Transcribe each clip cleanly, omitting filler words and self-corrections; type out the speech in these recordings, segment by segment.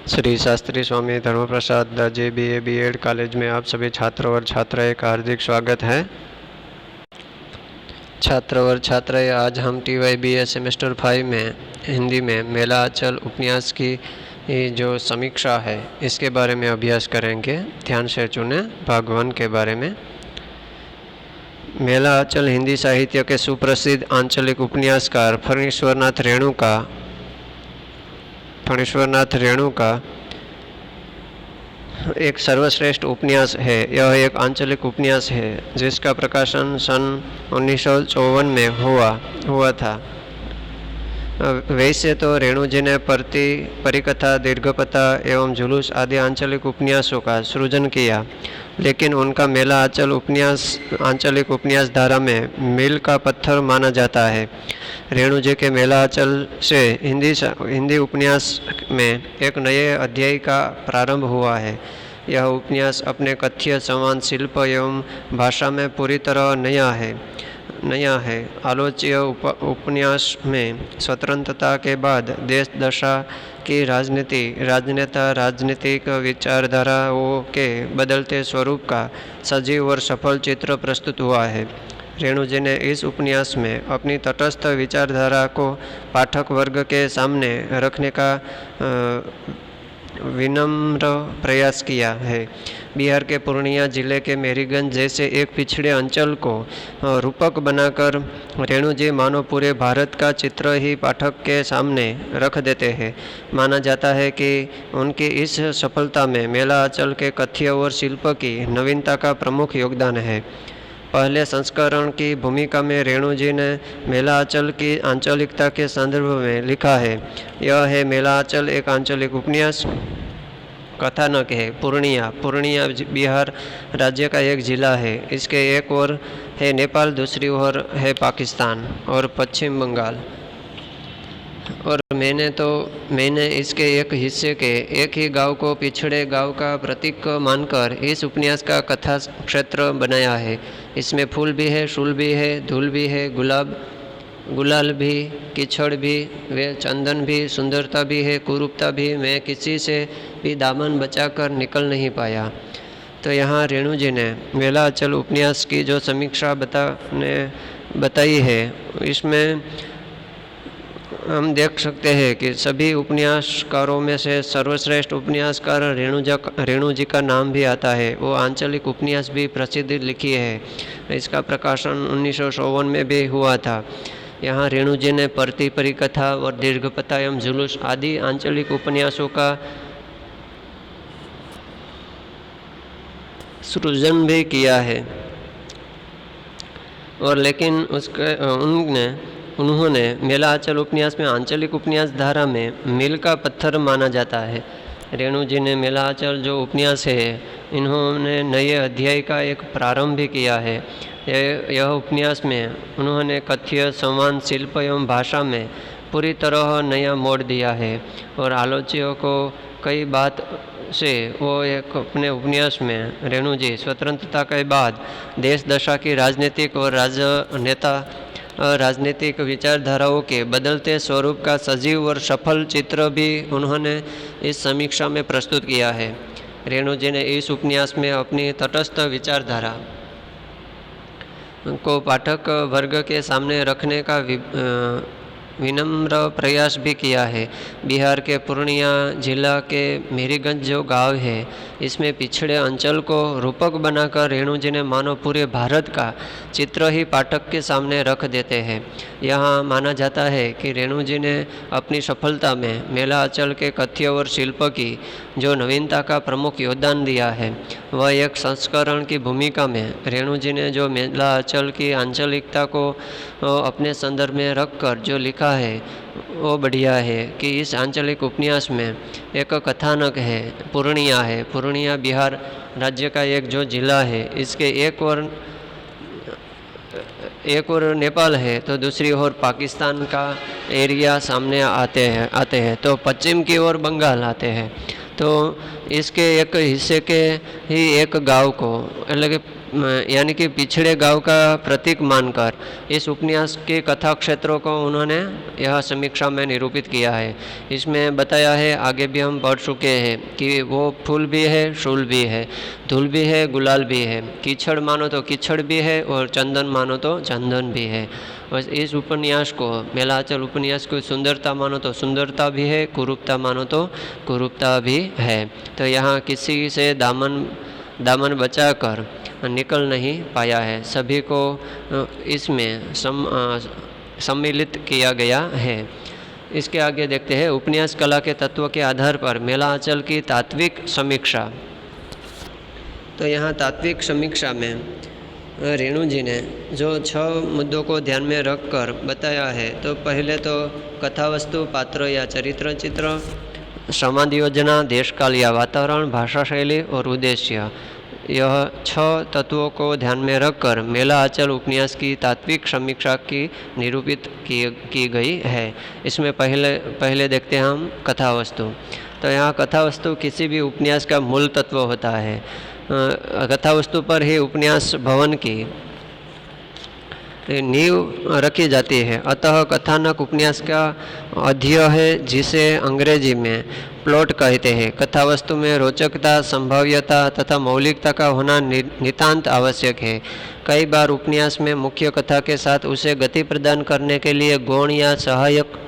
श्री शास्त्री स्वामी धर्मप्रसाद दाजी BA BEd college में आप सभी छात्रों और छात्राएं का हार्दिक स्वागत है। छात्र और छात्राएं, आज हम TYBA सेमेस्टर 5 में हिंदी में मेला आंचल उपन्यास की जो समीक्षा है इसके बारे में अभ्यास करेंगे। ध्यान से सुने। भाग 1 के बारे में। मेला आंचल हिंदी साहित्य के सुप्रसिद्ध आंचलिक उपन्यासकार फणीश्वरनाथ रेणु का एक सर्वश्रेष्ठ उपन्यास है। यह एक आंचलिक उपन्यास है जिसका प्रकाशन सन 1954 में हुआ था। वैसे तो रेणु जी ने परिकथा, दीर्घकथा एवं जुलूस आदि आंचलिक उपन्यासों का सृजन किया, लेकिन उनका मेला आंचलिक उपन्यास धारा में मील का पत्थर माना जाता है। रेणु जी के मेला आंचल से हिंदी उपन्यास में एक नए अध्याय का प्रारंभ हुआ है। यह उपन्यास अपने कथ्य, संवाद, शिल्प एवं भाषा में पूरी तरह नया है। आलोच्य उपन्यास में स्वतंत्रता के बाद देश दशा की राजनीतिक विचारधाराओं के बदलते स्वरूप का सजीव और सफल चित्र प्रस्तुत हुआ है। रेणु जी ने इस उपन्यास में अपनी तटस्थ विचारधारा को पाठक वर्ग के सामने रखने का विनम्र प्रयास किया है। बिहार के पूर्णिया जिले के मेरीगंज जैसे एक पिछड़े अंचल को रूपक बनाकर रेणु जी मानो पूरे भारत का चित्र ही पाठक के सामने रख देते हैं। माना जाता है कि उनकी इस सफलता में मेला आंचल के कथ्य और शिल्प की नवीनता का प्रमुख योगदान है। पहले संस्करण की भूमिका में रेणु जी ने मेला आंचल की आंचलिकता के संदर्भ में लिखा है। यह है मेला आंचल एक आंचलिक उपन्यास। कथानक है। पूर्णिया बिहार राज्य का एक जिला है। इसके एक ओर है नेपाल, दूसरी ओर है पाकिस्तान और पश्चिम बंगाल। और मैंने इसके एक हिस्से के एक ही गांव को पिछड़े गांव का प्रतीक मानकर इस उपन्यास का कथा क्षेत्र बनाया है। इसमें फूल भी है, शूल भी है, धूल भी है, गुलाल भी, कीचड़ भी, वे चंदन भी, सुंदरता भी है, कुरूपता भी। मैं किसी से भी दामन बचाकर निकल नहीं पाया। तो यहाँ रेणु जी ने मेला आंचल उपन्यास की जो समीक्षा बताई है, इसमें हम देख सकते हैं कि सभी उपन्यासकारों में से सर्वश्रेष्ठ उपन्यासकार रेणु जी का नाम भी आता है। वो आंचलिक उपन्यास भी प्रसिद्ध लिखी है। इसका प्रकाशन 1954 में भी हुआ था। यहाँ रेणु जी ने परिकथा और दीर्घकथा एवं जुलूस आदि आंचलिक उपन्यासों का सृजन भी किया है। और लेकिन उन्होंने मेला आंचल उपन्यास में आंचलिक उपन्यास धारा में मील का पत्थर माना जाता है। रेणु जी ने मेला आंचल जो उपन्यास है, इन्होंने नए अध्याय का एक प्रारंभ भी किया है। यह उपन्यास में उन्होंने कथ्य, संवाद, शिल्प एवं भाषा में पूरी तरह नया मोड़ दिया है। और आलोचकों को कई बात से वो एक अपने उपन्यास में रेणु जी स्वतंत्रता के बाद देश दशा की राजनीतिक विचारधाराओं के बदलते स्वरूप का सजीव और सफल चित्र भी उन्होंने इस समीक्षा में प्रस्तुत किया है। रेणु जी ने इस उपन्यास में अपनी तटस्थ विचारधारा को पाठक वर्ग के सामने रखने का विनम्र प्रयास भी किया है। बिहार के पूर्णिया जिला के मेरीगंज जो गांव है, इसमें पिछड़े अंचल को रूपक बनाकर रेणु जी ने मानो पूरे भारत का चित्र ही पाठक के सामने रख देते हैं। यहाँ माना जाता है कि रेणु जी ने अपनी सफलता में मेला आंचल के कथ्य और शिल्प की जो नवीनता का प्रमुख योगदान दिया है, वह एक संस्करण की भूमिका में रेणु जी ने जो मेला आंचल की आंचलिकता को अपने संदर्भ में रखकर जो लिखा है, वो बढ़िया है कि इस आंचलिक उपन्यास में एक कथानक है। पूर्णिया बिहार राज्य का एक जो जिला है, इसके एक और नेपाल है तो दूसरी ओर पाकिस्तान का एरिया सामने आते हैं तो पश्चिम की ओर बंगाल आते हैं। तो इसके एक हिस्से के ही एक गांव को, यानी कि पिछड़े गांव का प्रतीक मानकर इस उपन्यास के कथा क्षेत्रों को उन्होंने यह समीक्षा में निरूपित किया है। इसमें बताया है, आगे भी हम पढ़ चुके हैं कि वो फूल भी है, शूल भी है, धूल भी है, गुलाल भी है, कीचड़ मानो तो कीचड़ भी है और चंदन मानो तो चंदन भी है। और इस उपन्यास को, मेला आंचल उपन्यास को सुंदरता मानो तो सुंदरता भी है, कुरूपता मानो तो कुरूपता भी है। तो यहाँ किसी से दामन बचाकर निकल नहीं पाया है, सभी को इसमें सम्मिलित किया गया है। इसके आगे देखते हैं उपन्यास कला के तत्व के आधार पर मेला आंचल की तात्विक समीक्षा। तो यहाँ तात्विक समीक्षा में रेणु जी ने जो 6 मुद्दों को ध्यान में रखकर बताया है, तो पहले तो कथावस्तु, पात्र या चरित्र चित्र, समाधि योजना, देशकाल या वातावरण, भाषा शैली और उद्देश्य, यह 6 तत्वों को ध्यान में रखकर मेला आंचल उपन्यास की तात्विक समीक्षा की निरूपित की गई है। इसमें पहले देखते हैं हम कथावस्तु। तो यहाँ कथावस्तु किसी भी उपन्यास का मूल तत्व होता है। कथावस्तु पर ही उपन्यास भवन की नींव रखी जाती है। अतः कथानक उपन्यास का अध्यय है, जिसे अंग्रेजी में प्लॉट कहते हैं। कथावस्तु में रोचकता, संभाव्यता तथा मौलिकता का होना नितांत आवश्यक है। कई बार उपन्यास में मुख्य कथा के साथ उसे गति प्रदान करने के लिए गौण या सहायक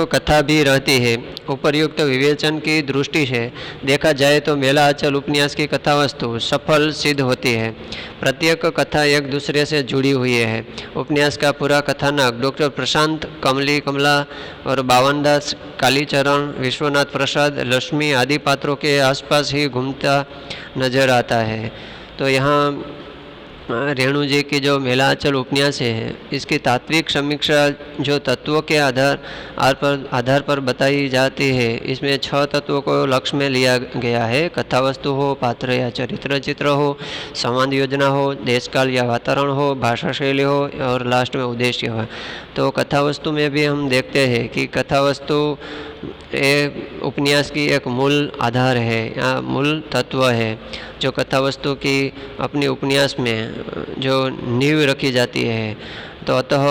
कथा भी रहती है। उपर्युक्त विवेचन की दृष्टि से देखा जाए तो मेला आंचल उपन्यास की कथावस्तु सफल सिद्ध होती है। प्रत्येक कथा एक दूसरे से जुड़ी हुई है। उपन्यास का पूरा कथानक डॉक्टर प्रशांत, कमला और बावनदास, कालीचरण, विश्वनाथ प्रसाद, लक्ष्मी आदि पात्रों के आसपास ही घूमता नजर आता है। तो यहाँ रेणु जी की जो मेला आंचल उपन्यास है, इसकी तात्विक समीक्षा जो तत्वों के आधार पर बताई जाती है, इसमें 6 तत्वों को लक्ष्य में लिया गया है। कथावस्तु हो, पात्र या चरित्र चित्र हो, संवाद योजना हो, देशकाल या वातावरण हो, भाषा शैली हो और लास्ट में उद्देश्य हो। तो कथावस्तु में भी हम देखते हैं कि कथावस्तु उपन्यास की एक मूल आधार है या मूल तत्व है, जो कथावस्तु की अपनी उपन्यास में जो नींव रखी जाती है। तो अतः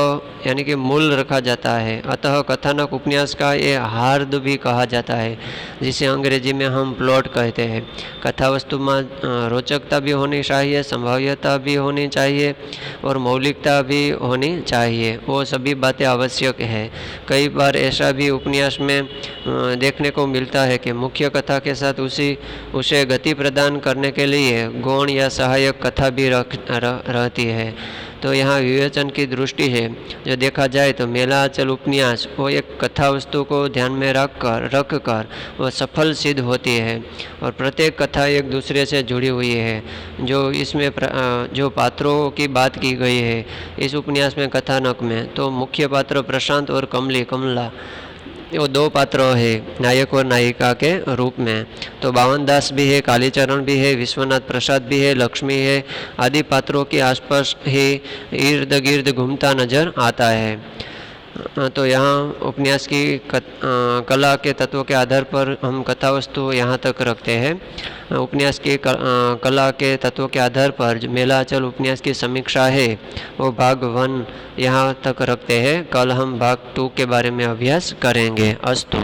यानी कि मूल रखा जाता है। अतः कथानक उपन्यास का ये हार्द भी कहा जाता है, जिसे अंग्रेजी में हम प्लॉट कहते हैं। कथावस्तु में रोचकता भी होनी चाहिए, संभाव्यता भी होनी चाहिए और मौलिकता भी होनी चाहिए। वो सभी बातें आवश्यक है। कई बार ऐसा भी उपन्यास में देखने को मिलता है कि मुख्य कथा के साथ उसे गति प्रदान करने के लिए गौण या सहायक कथा भी रहती है। तो यहाँ विवेचन की दृष्टि है जो देखा जाए तो मेला आंचल उपन्यास वो एक कथा वस्तु को ध्यान में रखकर वह सफल सिद्ध होती है और प्रत्येक कथा एक दूसरे से जुड़ी हुई है। जो इसमें जो पात्रों की बात की गई है इस उपन्यास में, कथानक में, तो मुख्य पात्र प्रशांत और कमला, वो 2 पात्र है नायक और नायिका के रूप में। तो बावनदास भी है, कालीचरण भी है, विश्वनाथ प्रसाद भी है, लक्ष्मी है, आदि पात्रों के आसपास ही इर्द गिर्द घूमता नजर आता है। तो यहाँ उपन्यास की कला के तत्वों के आधार पर हम कथा वस्तु यहाँ तक रखते हैं। उपन्यास की कला के तत्वों के आधार पर जो मेला आंचल उपन्यास की समीक्षा है वो भाग 1 यहाँ तक रखते हैं। कल हम भाग 2 के बारे में अभ्यास करेंगे। अस्तु।